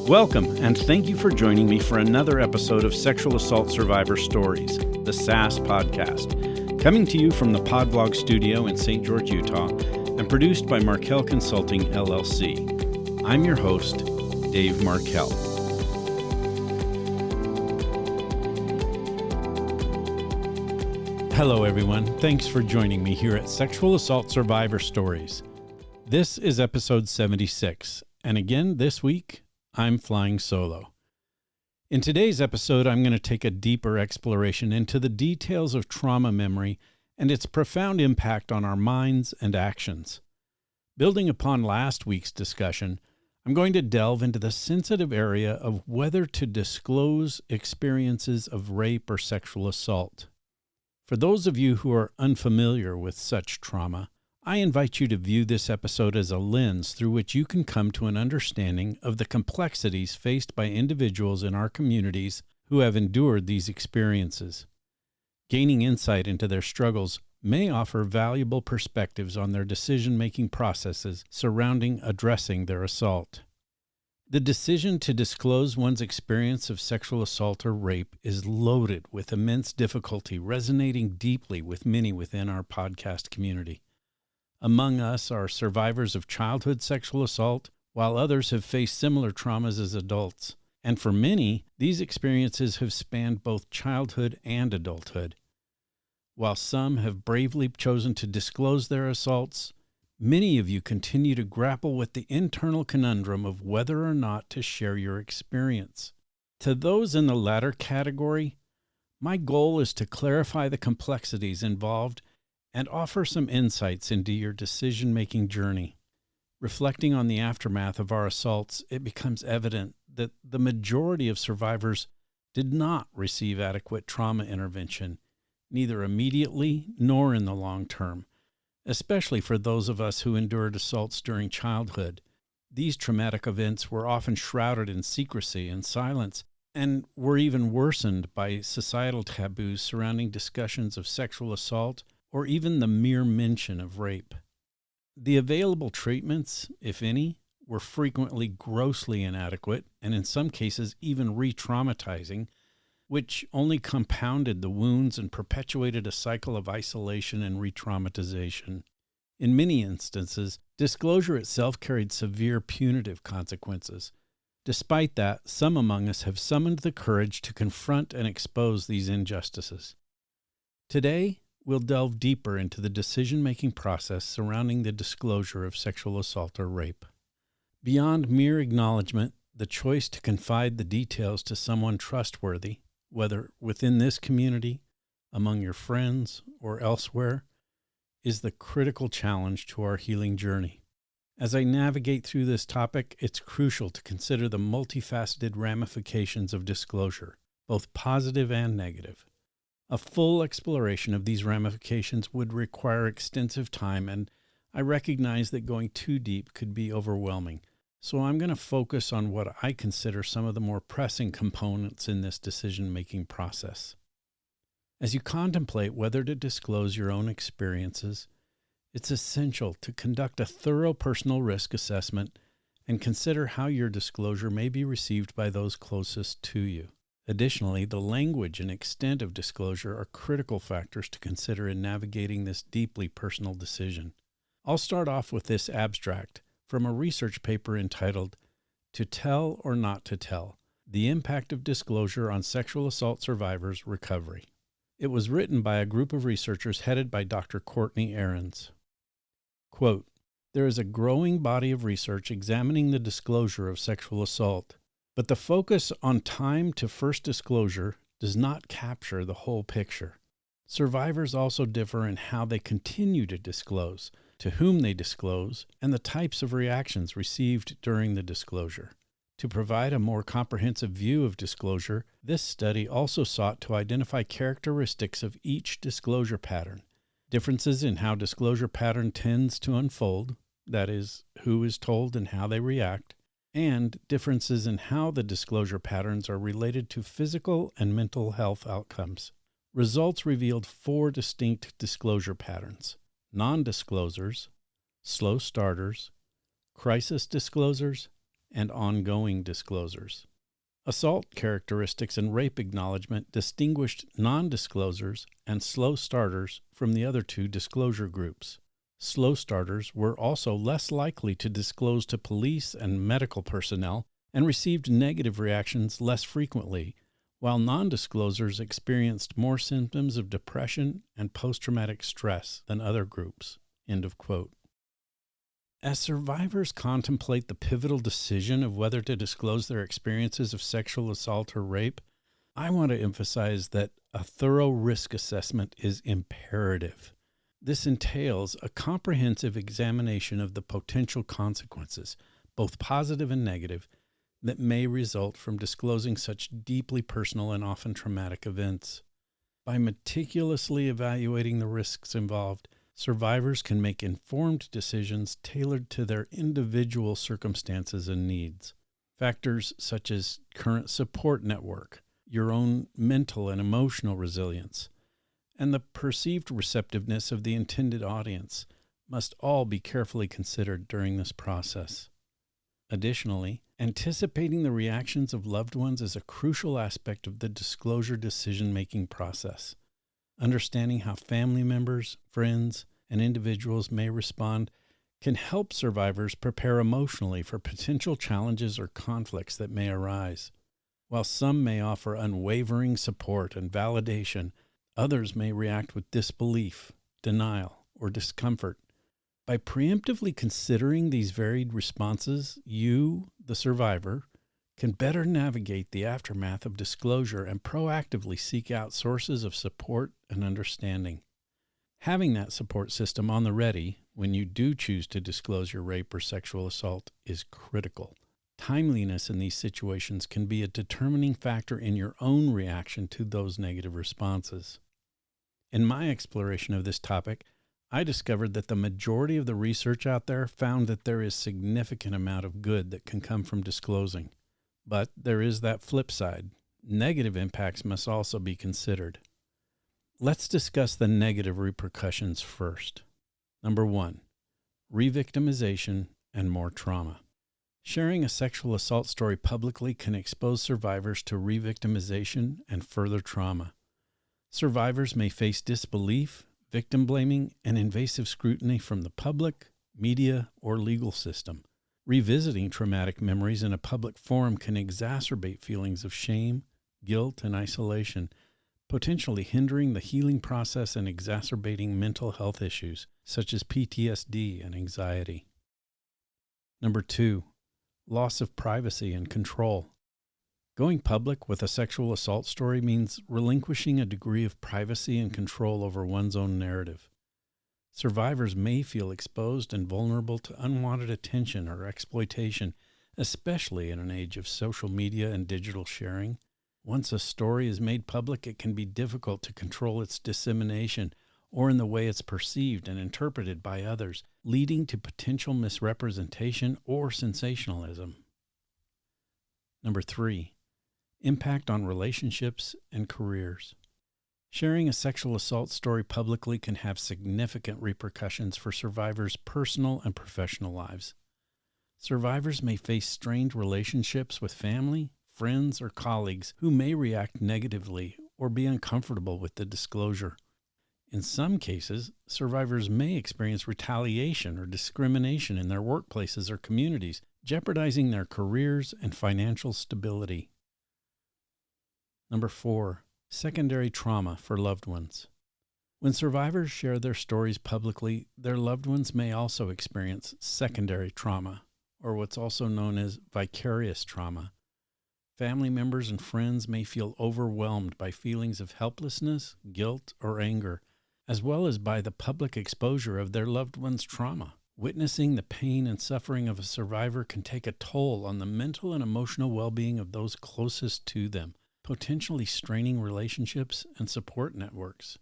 Welcome, and thank you for joining me for another episode of Sexual Assault Survivor Stories, the SAS podcast, coming to you from the Podvlog studio in St. George, Utah, and produced by Markel Consulting, LLC. I'm your host, Dave Markel. Hello, everyone. Thanks for joining me here at Sexual Assault Survivor Stories. This is episode 76, and again this week, I'm flying solo. In today's episode, I'm going to take a deeper exploration into the details of trauma memory and its profound impact on our minds and actions. Building upon last week's discussion, I'm going to delve into the sensitive area of whether to disclose experiences of rape or sexual assault. For those of you who are unfamiliar with such trauma, I invite you to view this episode as a lens through which you can come to an understanding of the complexities faced by individuals in our communities who have endured these experiences. Gaining insight into their struggles may offer valuable perspectives on their decision-making processes surrounding addressing their assault. The decision to disclose one's experience of sexual assault or rape is loaded with immense difficulty, resonating deeply with many within our podcast community. Among us are survivors of childhood sexual assault, while others have faced similar traumas as adults. And for many, these experiences have spanned both childhood and adulthood. While some have bravely chosen to disclose their assaults, many of you continue to grapple with the internal conundrum of whether or not to share your experience. To those in the latter category, my goal is to clarify the complexities involved and offer some insights into your decision-making journey. Reflecting on the aftermath of our assaults, it becomes evident that the majority of survivors did not receive adequate trauma intervention, neither immediately nor in the long term, especially for those of us who endured assaults during childhood. These traumatic events were often shrouded in secrecy and silence, and were even worsened by societal taboos surrounding discussions of sexual assault or even the mere mention of rape. The available treatments, if any, were frequently grossly inadequate and in some cases even re-traumatizing, which only compounded the wounds and perpetuated a cycle of isolation and re-traumatization. In many instances, disclosure itself carried severe punitive consequences. Despite that, some among us have summoned the courage to confront and expose these injustices. Today, we'll delve deeper into the decision-making process surrounding the disclosure of sexual assault or rape. Beyond mere acknowledgement, the choice to confide the details to someone trustworthy, whether within this community, among your friends, or elsewhere, is the critical challenge to our healing journey. As I navigate through this topic, it's crucial to consider the multifaceted ramifications of disclosure, both positive and negative. A full exploration of these ramifications would require extensive time, and I recognize that going too deep could be overwhelming. So I'm going to focus on what I consider some of the more pressing components in this decision-making process. As you contemplate whether to disclose your own experiences, it's essential to conduct a thorough personal risk assessment and consider how your disclosure may be received by those closest to you. Additionally, the language and extent of disclosure are critical factors to consider in navigating this deeply personal decision. I'll start off with this abstract from a research paper entitled "To Tell or Not to Tell: The Impact of Disclosure on Sexual Assault Survivors' Recovery." It was written by a group of researchers headed by Dr. Courtney Ahrens. Quote, "There is a growing body of research examining the disclosure of sexual assault. But the focus on time to first disclosure does not capture the whole picture. Survivors also differ in how they continue to disclose, to whom they disclose, and the types of reactions received during the disclosure. To provide a more comprehensive view of disclosure, this study also sought to identify characteristics of each disclosure pattern, differences in how disclosure pattern tends to unfold, that is, who is told and how they react, and differences in how the disclosure patterns are related to physical and mental health outcomes. Results revealed 4 distinct disclosure patterns: non-disclosers, slow starters, crisis disclosers, and ongoing disclosures. Assault characteristics and rape acknowledgement distinguished non-disclosures and slow starters from the other two disclosure groups. Slow starters were also less likely to disclose to police and medical personnel and received negative reactions less frequently, while non-disclosures experienced more symptoms of depression and post-traumatic stress than other groups. End of quote. As survivors contemplate the pivotal decision of whether to disclose their experiences of sexual assault or rape, I want to emphasize that a thorough risk assessment is imperative. This entails a comprehensive examination of the potential consequences, both positive and negative, that may result from disclosing such deeply personal and often traumatic events. By meticulously evaluating the risks involved, survivors can make informed decisions tailored to their individual circumstances and needs. Factors such as current support network, your own mental and emotional resilience, and the perceived receptiveness of the intended audience must all be carefully considered during this process. Additionally, anticipating the reactions of loved ones is a crucial aspect of the disclosure decision-making process. Understanding how family members, friends, and individuals may respond can help survivors prepare emotionally for potential challenges or conflicts that may arise. While some may offer unwavering support and validation, others may react with disbelief, denial, or discomfort. By preemptively considering these varied responses, you, the survivor, can better navigate the aftermath of disclosure and proactively seek out sources of support and understanding. Having that support system on the ready when you do choose to disclose your rape or sexual assault is critical. Timeliness in these situations can be a determining factor in your own reaction to those negative responses. In my exploration of this topic, I discovered that the majority of the research out there found that there is significant amount of good that can come from disclosing. But there is that flip side. Negative impacts must also be considered. Let's discuss the negative repercussions first. Number 1, re-victimization and more trauma. Sharing a sexual assault story publicly can expose survivors to re-victimization and further trauma. Survivors may face disbelief, victim blaming, and invasive scrutiny from the public, media, or legal system. Revisiting traumatic memories in a public forum can exacerbate feelings of shame, guilt, and isolation, potentially hindering the healing process and exacerbating mental health issues such as PTSD and anxiety. Number 2, loss of privacy and control. Going public with a sexual assault story means relinquishing a degree of privacy and control over one's own narrative. Survivors may feel exposed and vulnerable to unwanted attention or exploitation, especially in an age of social media and digital sharing. Once a story is made public, it can be difficult to control its dissemination or in the way it's perceived and interpreted by others, leading to potential misrepresentation or sensationalism. Number 3, impact on relationships and careers. Sharing a sexual assault story publicly can have significant repercussions for survivors' personal and professional lives. Survivors may face strained relationships with family, friends, or colleagues who may react negatively or be uncomfortable with the disclosure. In some cases, survivors may experience retaliation or discrimination in their workplaces or communities, jeopardizing their careers and financial stability. Number 4, secondary trauma for loved ones. When survivors share their stories publicly, their loved ones may also experience secondary trauma, or what's also known as vicarious trauma. Family members and friends may feel overwhelmed by feelings of helplessness, guilt, or anger, as well as by the public exposure of their loved one's trauma. Witnessing the pain and suffering of a survivor can take a toll on the mental and emotional well-being of those closest to them, potentially straining relationships and support networks.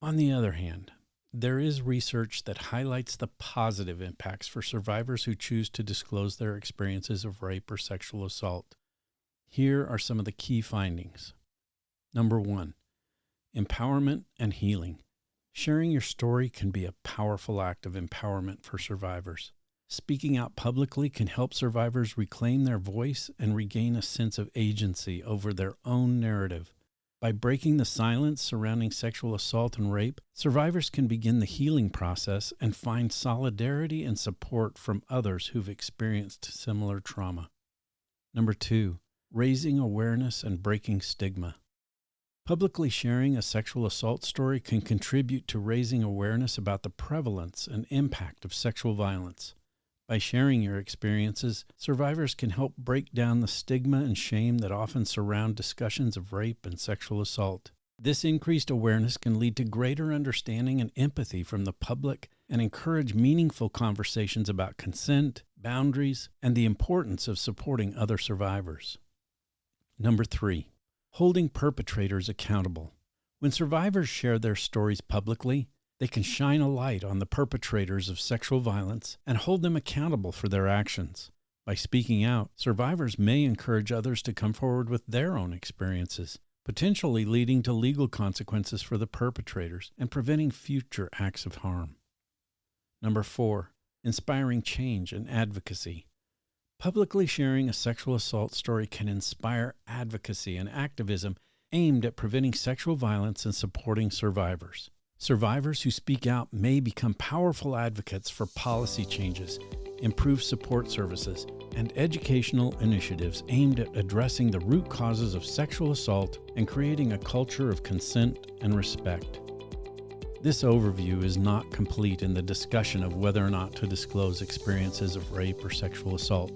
On the other hand, there is research that highlights the positive impacts for survivors who choose to disclose their experiences of rape or sexual assault. Here are some of the key findings. Number 1, empowerment and healing. Sharing your story can be a powerful act of empowerment for survivors. Speaking out publicly can help survivors reclaim their voice and regain a sense of agency over their own narrative. By breaking the silence surrounding sexual assault and rape, survivors can begin the healing process and find solidarity and support from others who've experienced similar trauma. Number 2, raising awareness and breaking stigma. Publicly sharing a sexual assault story can contribute to raising awareness about the prevalence and impact of sexual violence. By sharing your experiences, survivors can help break down the stigma and shame that often surround discussions of rape and sexual assault. This increased awareness can lead to greater understanding and empathy from the public and encourage meaningful conversations about consent, boundaries, and the importance of supporting other survivors. Number 3, holding perpetrators accountable. When survivors share their stories publicly, they can shine a light on the perpetrators of sexual violence and hold them accountable for their actions. By speaking out, survivors may encourage others to come forward with their own experiences, potentially leading to legal consequences for the perpetrators and preventing future acts of harm. Number 4, inspiring change and advocacy. Publicly sharing a sexual assault story can inspire advocacy and activism aimed at preventing sexual violence and supporting survivors. Survivors who speak out may become powerful advocates for policy changes, improved support services, and educational initiatives aimed at addressing the root causes of sexual assault and creating a culture of consent and respect. This overview is not complete in the discussion of whether or not to disclose experiences of rape or sexual assault.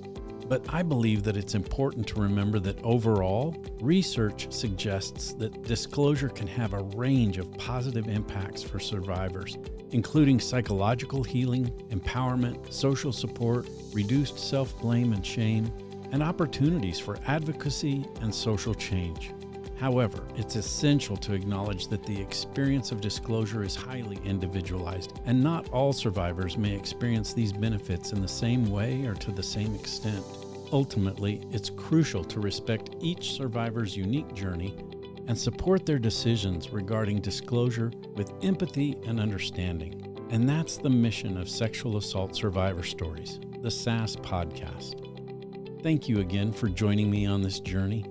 But I believe that it's important to remember that overall, research suggests that disclosure can have a range of positive impacts for survivors, including psychological healing, empowerment, social support, reduced self-blame and shame, and opportunities for advocacy and social change. However, it's essential to acknowledge that the experience of disclosure is highly individualized, and not all survivors may experience these benefits in the same way or to the same extent. Ultimately, it's crucial to respect each survivor's unique journey and support their decisions regarding disclosure with empathy and understanding. And that's the mission of Sexual Assault Survivor Stories, the SAS podcast. Thank you again for joining me on this journey.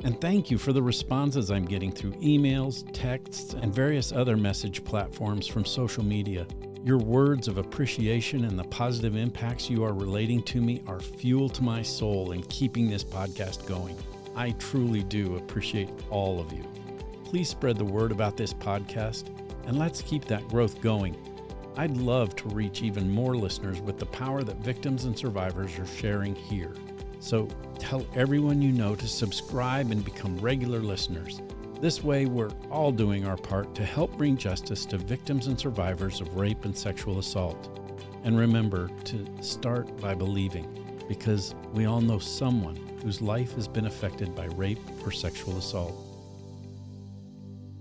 And thank you for the responses I'm getting through emails, texts, and various other message platforms from social media. Your words of appreciation and the positive impacts you are relating to me are fuel to my soul in keeping this podcast going. I truly do appreciate all of you. Please spread the word about this podcast, and let's keep that growth going. I'd love to reach even more listeners with the power that victims and survivors are sharing here. So tell everyone you know to subscribe and become regular listeners. This way, we're all doing our part to help bring justice to victims and survivors of rape and sexual assault. And remember to start by believing, because we all know someone whose life has been affected by rape or sexual assault.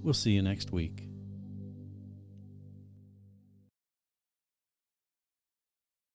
We'll see you next week.